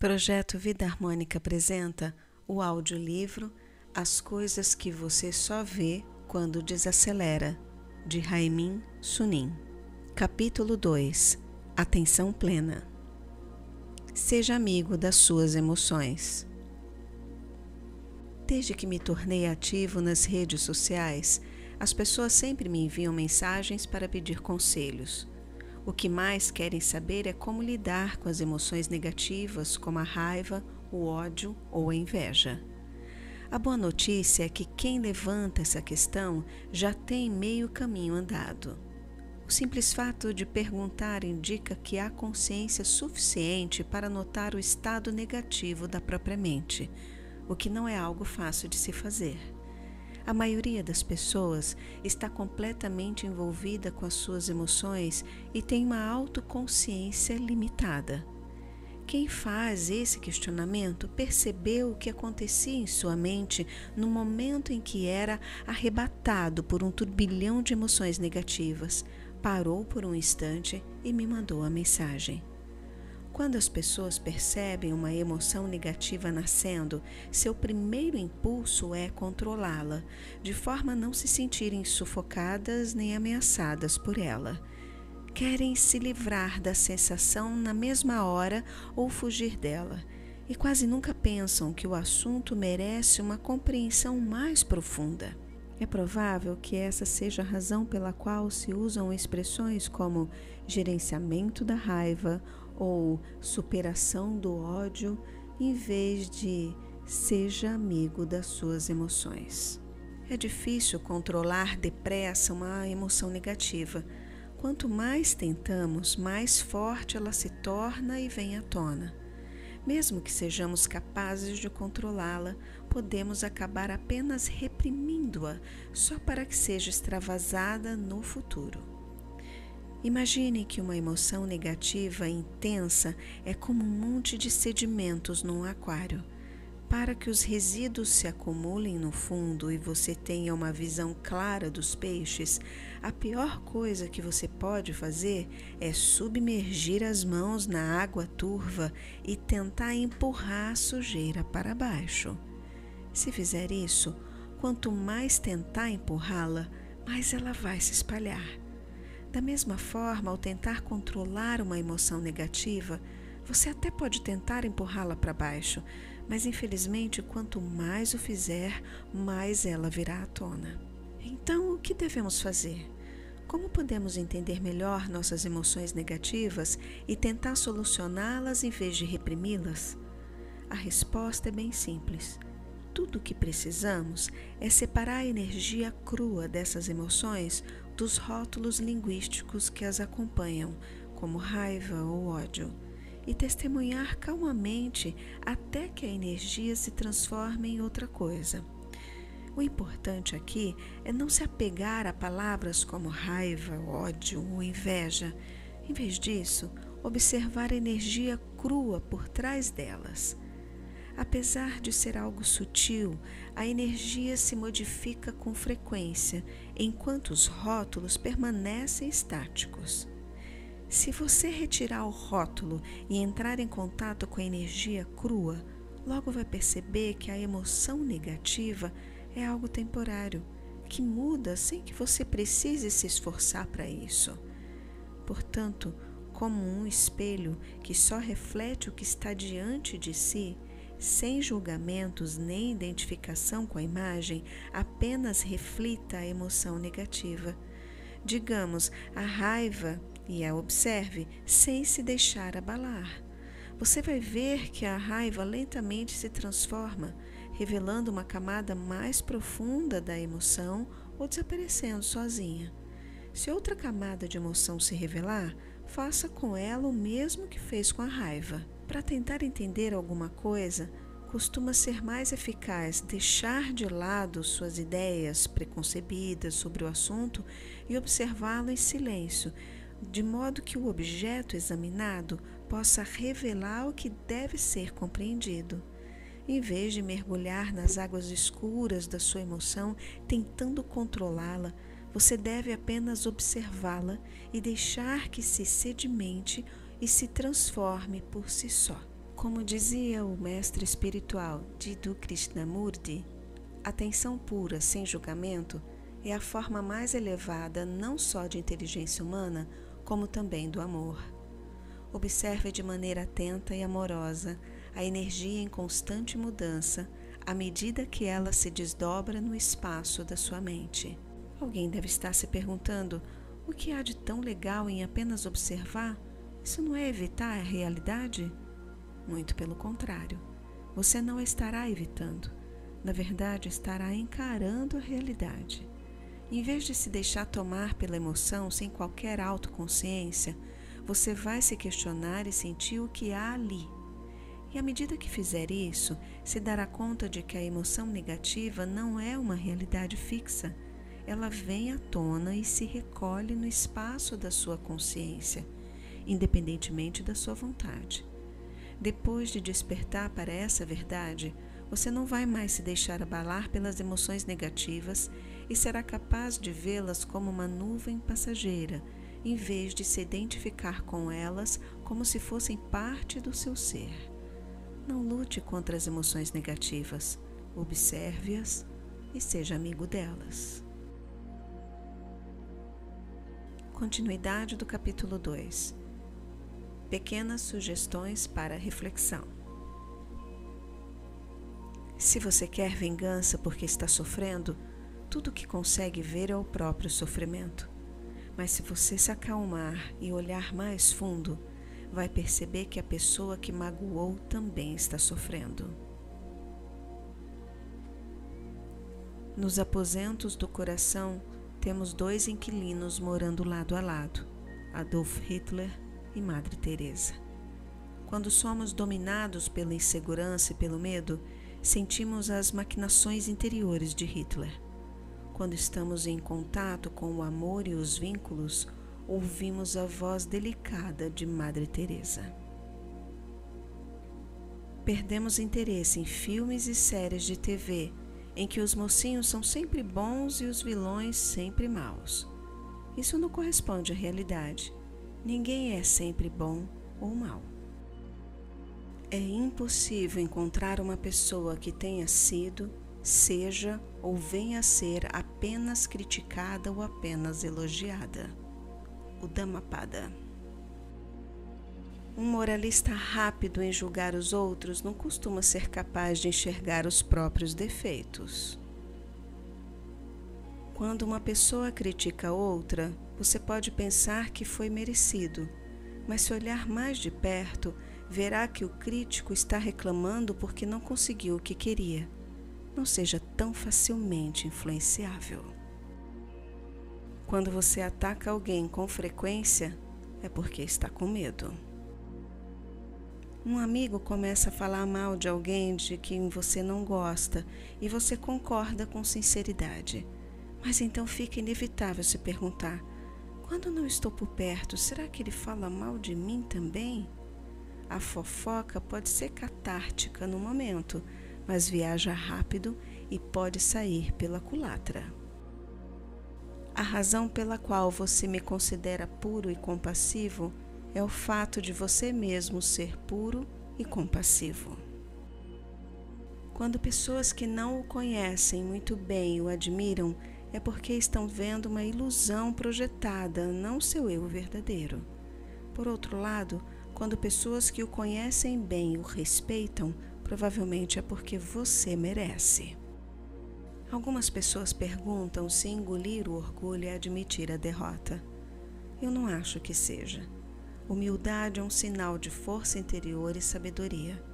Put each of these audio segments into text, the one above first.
Projeto Vida Harmônica apresenta o audiolivro As Coisas que Você Só Vê Quando Desacelera, de Raimin Sunim. Capítulo 2. Atenção Plena. Seja amigo das suas emoções. Desde que me tornei ativo nas redes sociais, as pessoas sempre me enviam mensagens para pedir conselhos. O que mais querem saber é como lidar com as emoções negativas, como a raiva, o ódio ou a inveja. A boa notícia é que quem levanta essa questão já tem meio caminho andado. O simples fato de perguntar indica que há consciência suficiente para notar o estado negativo da própria mente, o que não é algo fácil de se fazer. A maioria das pessoas está completamente envolvida com as suas emoções e tem uma autoconsciência limitada. Quem faz esse questionamento percebeu o que acontecia em sua mente no momento em que era arrebatado por um turbilhão de emoções negativas, parou por um instante e me mandou a mensagem. Quando as pessoas percebem uma emoção negativa nascendo, seu primeiro impulso é controlá-la, de forma a não se sentirem sufocadas nem ameaçadas por ela. Querem se livrar da sensação na mesma hora ou fugir dela, e quase nunca pensam que o assunto merece uma compreensão mais profunda. É provável que essa seja a razão pela qual se usam expressões como gerenciamento da raiva ou superação do ódio, em vez de seja amigo das suas emoções. É difícil controlar depressa uma emoção negativa. Quanto mais tentamos, mais forte ela se torna e vem à tona. Mesmo que sejamos capazes de controlá-la, podemos acabar apenas reprimindo-a só para que seja extravasada no futuro. Imagine que uma emoção negativa intensa é como um monte de sedimentos num aquário. Para que os resíduos se acumulem no fundo e você tenha uma visão clara dos peixes, a pior coisa que você pode fazer é submergir as mãos na água turva e tentar empurrar a sujeira para baixo. Se fizer isso, quanto mais tentar empurrá-la, mais ela vai se espalhar. Da mesma forma, ao tentar controlar uma emoção negativa, você até pode tentar empurrá-la para baixo, mas infelizmente, quanto mais o fizer, mais ela virá à tona. Então, o que devemos fazer? Como podemos entender melhor nossas emoções negativas e tentar solucioná-las em vez de reprimi-las? A resposta é bem simples. Tudo o que precisamos é separar a energia crua dessas emoções dos rótulos linguísticos que as acompanham, como raiva ou ódio, e testemunhar calmamente até que a energia se transforme em outra coisa. O importante aqui é não se apegar a palavras como raiva, ódio ou inveja. Em vez disso, observar a energia crua por trás delas. Apesar de ser algo sutil, a energia se modifica com frequência, enquanto os rótulos permanecem estáticos. Se você retirar o rótulo e entrar em contato com a energia crua, logo vai perceber que a emoção negativa é algo temporário, que muda sem que você precise se esforçar para isso. Portanto, como um espelho que só reflete o que está diante de si, sem julgamentos nem identificação com a imagem, apenas reflita a emoção negativa. Digamos, a raiva, e a observe sem se deixar abalar. Você vai ver que a raiva lentamente se transforma, revelando uma camada mais profunda da emoção ou desaparecendo sozinha. Se outra camada de emoção se revelar, faça com ela o mesmo que fez com a raiva. Para tentar entender alguma coisa, costuma ser mais eficaz deixar de lado suas ideias preconcebidas sobre o assunto e observá-lo em silêncio, de modo que o objeto examinado possa revelar o que deve ser compreendido. Em vez de mergulhar nas águas escuras da sua emoção, tentando controlá-la, você deve apenas observá-la e deixar que se sedimente e se transforme por si só. Como dizia o mestre espiritual Jiddu Krishnamurti, atenção pura, sem julgamento, é a forma mais elevada não só de inteligência humana, como também do amor. Observe de maneira atenta e amorosa a energia em constante mudança à medida que ela se desdobra no espaço da sua mente. Alguém deve estar se perguntando: o que há de tão legal em apenas observar? Isso não é evitar a realidade? Muito pelo contrário. Você não a estará evitando. Na verdade, estará encarando a realidade. Em vez de se deixar tomar pela emoção sem qualquer autoconsciência, você vai se questionar e sentir o que há ali. E à medida que fizer isso, se dará conta de que a emoção negativa não é uma realidade fixa. Ela vem à tona e se recolhe no espaço da sua consciência, independentemente da sua vontade. Depois de despertar para essa verdade, você não vai mais se deixar abalar pelas emoções negativas e será capaz de vê-las como uma nuvem passageira, em vez de se identificar com elas como se fossem parte do seu ser. Não lute contra as emoções negativas, observe-as e seja amigo delas. Continuidade do capítulo 2. Pequenas sugestões para reflexão. Se você quer vingança porque está sofrendo, tudo o que consegue ver é o próprio sofrimento. Mas se você se acalmar e olhar mais fundo, vai perceber que a pessoa que magoou também está sofrendo. Nos aposentos do coração, temos 2 inquilinos morando lado a lado, Adolf Hitler e Madre Teresa. Quando somos dominados pela insegurança e pelo medo, sentimos as maquinações interiores de Hitler. Quando estamos em contato com o amor e os vínculos, ouvimos a voz delicada de Madre Teresa. Perdemos interesse em filmes e séries de TV, em que os mocinhos são sempre bons e os vilões sempre maus. Isso não corresponde à realidade. Ninguém é sempre bom ou mau. É impossível encontrar uma pessoa que tenha sido, seja ou venha a ser apenas criticada ou apenas elogiada. O Dhammapada. Um moralista rápido em julgar os outros não costuma ser capaz de enxergar os próprios defeitos. Quando uma pessoa critica outra, você pode pensar que foi merecido, mas se olhar mais de perto, verá que o crítico está reclamando porque não conseguiu o que queria. Não seja tão facilmente influenciável. Quando você ataca alguém com frequência, é porque está com medo. Um amigo começa a falar mal de alguém de quem você não gosta e você concorda com sinceridade. Mas então fica inevitável se perguntar: quando não estou por perto, será que ele fala mal de mim também? A fofoca pode ser catártica no momento, mas viaja rápido e pode sair pela culatra. A razão pela qual você me considera puro e compassivo é o fato de você mesmo ser puro e compassivo. Quando pessoas que não o conhecem muito bem o admiram, é porque estão vendo uma ilusão projetada, não seu eu verdadeiro. Por outro lado, quando pessoas que o conhecem bem o respeitam, provavelmente é porque você merece. Algumas pessoas perguntam se engolir o orgulho é admitir a derrota. Eu não acho que seja. Humildade é um sinal de força interior e sabedoria.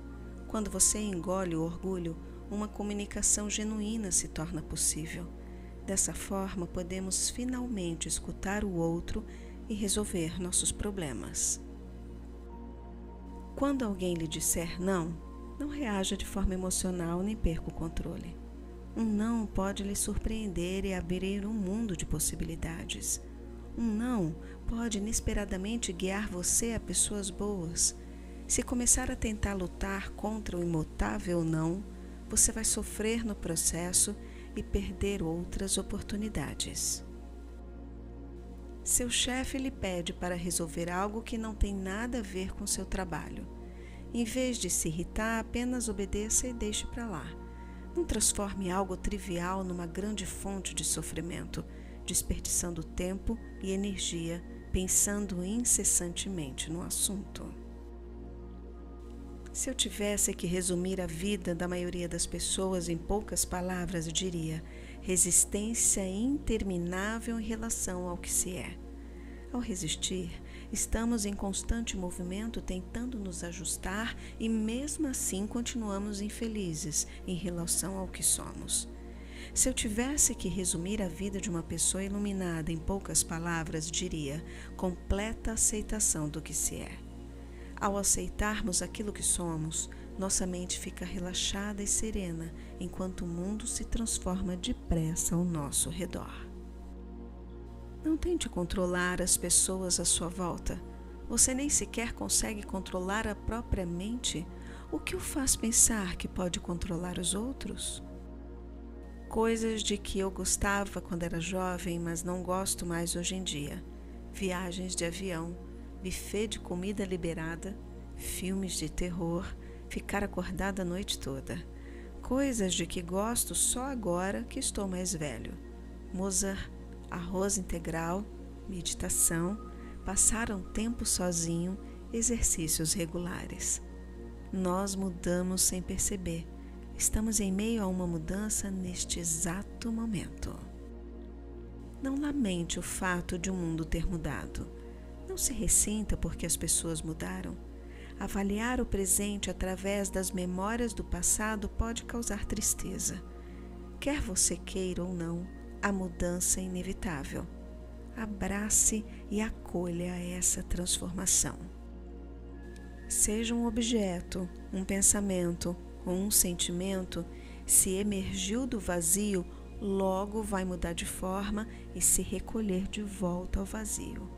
Quando você engole o orgulho, uma comunicação genuína se torna possível. Dessa forma, podemos finalmente escutar o outro e resolver nossos problemas. Quando alguém lhe disser não, não reaja de forma emocional nem perca o controle. Um não pode lhe surpreender e abrir um mundo de possibilidades. Um não pode inesperadamente guiar você a pessoas boas. Se começar a tentar lutar contra o imutável não, você vai sofrer no processo e perder outras oportunidades. Seu chefe lhe pede para resolver algo que não tem nada a ver com seu trabalho. Em vez de se irritar, apenas obedeça e deixe para lá. Não transforme algo trivial numa grande fonte de sofrimento, desperdiçando tempo e energia pensando incessantemente no assunto. Se eu tivesse que resumir a vida da maioria das pessoas em poucas palavras, eu diria: resistência interminável em relação ao que se é. Ao resistir, estamos em constante movimento tentando nos ajustar e mesmo assim continuamos infelizes em relação ao que somos. Se eu tivesse que resumir a vida de uma pessoa iluminada em poucas palavras, diria: completa aceitação do que se é. Ao aceitarmos aquilo que somos, nossa mente fica relaxada e serena, enquanto o mundo se transforma depressa ao nosso redor. Não tente controlar as pessoas à sua volta. Você nem sequer consegue controlar a própria mente. O que o faz pensar que pode controlar os outros? Coisas de que eu gostava quando era jovem, mas não gosto mais hoje em dia. Viagens de avião, buffet de comida liberada, filmes de terror, ficar acordada a noite toda. Coisas de que gosto só agora que estou mais velho. Mozart, arroz integral, meditação, passar um tempo sozinho, exercícios regulares. Nós mudamos sem perceber. Estamos em meio a uma mudança neste exato momento. Não lamente o fato de o mundo ter mudado. Não se ressinta porque as pessoas mudaram. Avaliar o presente através das memórias do passado pode causar tristeza. Quer você queira ou não, a mudança é inevitável. Abrace e acolha essa transformação. Seja um objeto, um pensamento ou um sentimento, se emergiu do vazio, logo vai mudar de forma e se recolher de volta ao vazio.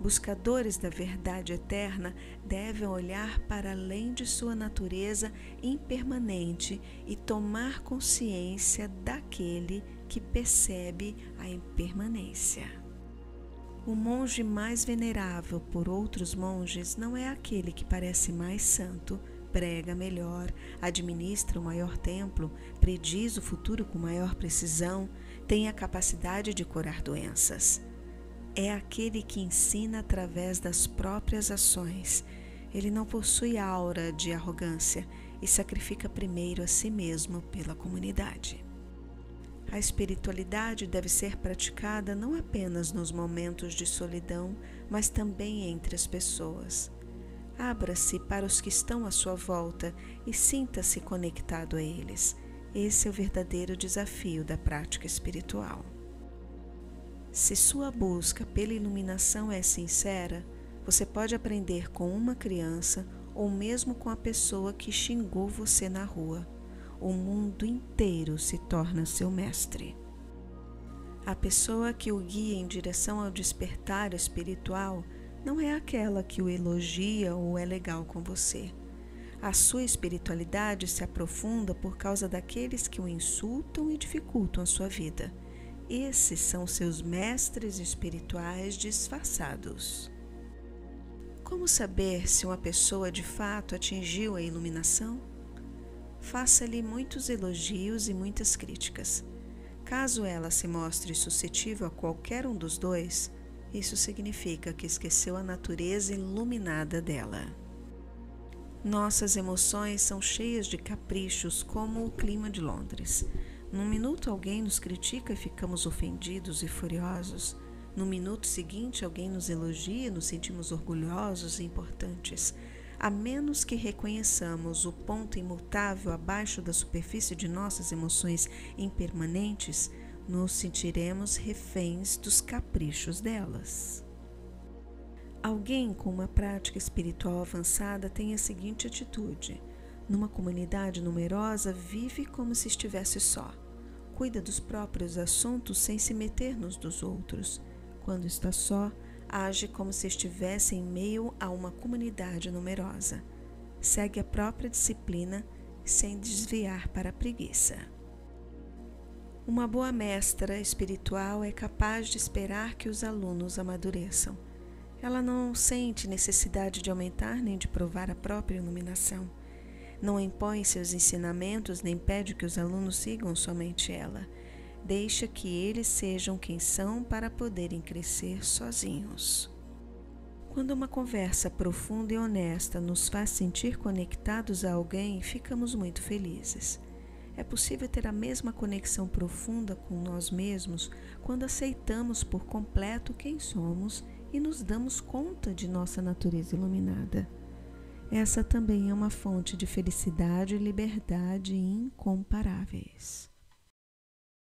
Buscadores da verdade eterna devem olhar para além de sua natureza impermanente e tomar consciência daquele que percebe a impermanência. O monge mais venerável por outros monges não é aquele que parece mais santo, prega melhor, administra o maior templo, prediz o futuro com maior precisão, tem a capacidade de curar doenças. É aquele que ensina através das próprias ações. Ele não possui aura de arrogância e sacrifica primeiro a si mesmo pela comunidade. A espiritualidade deve ser praticada não apenas nos momentos de solidão, mas também entre as pessoas. Abra-se para os que estão à sua volta e sinta-se conectado a eles. Esse é o verdadeiro desafio da prática espiritual. Se sua busca pela iluminação é sincera, você pode aprender com uma criança ou mesmo com a pessoa que xingou você na rua. O mundo inteiro se torna seu mestre. A pessoa que o guia em direção ao despertar espiritual não é aquela que o elogia ou é legal com você. A sua espiritualidade se aprofunda por causa daqueles que o insultam e dificultam a sua vida. Esses são seus mestres espirituais disfarçados. Como saber se uma pessoa de fato atingiu a iluminação? Faça-lhe muitos elogios e muitas críticas. Caso ela se mostre suscetível a qualquer um dos dois, isso significa que esqueceu a natureza iluminada dela. Nossas emoções são cheias de caprichos, como o clima de Londres. Num minuto alguém nos critica e ficamos ofendidos e furiosos. No minuto seguinte alguém nos elogia e nos sentimos orgulhosos e importantes. A menos que reconheçamos o ponto imutável abaixo da superfície de nossas emoções impermanentes, nos sentiremos reféns dos caprichos delas. Alguém com uma prática espiritual avançada tem a seguinte atitude: numa comunidade numerosa, vive como se estivesse só. Cuida dos próprios assuntos sem se meter nos dos outros. Quando está só, age como se estivesse em meio a uma comunidade numerosa. Segue a própria disciplina sem desviar para a preguiça. Uma boa mestra espiritual é capaz de esperar que os alunos amadureçam. Ela não sente necessidade de aumentar nem de provar a própria iluminação. Não impõe seus ensinamentos nem pede que os alunos sigam somente ela. Deixa que eles sejam quem são para poderem crescer sozinhos. Quando uma conversa profunda e honesta nos faz sentir conectados a alguém, ficamos muito felizes. É possível ter a mesma conexão profunda com nós mesmos quando aceitamos por completo quem somos e nos damos conta de nossa natureza iluminada. Essa também é uma fonte de felicidade e liberdade incomparáveis.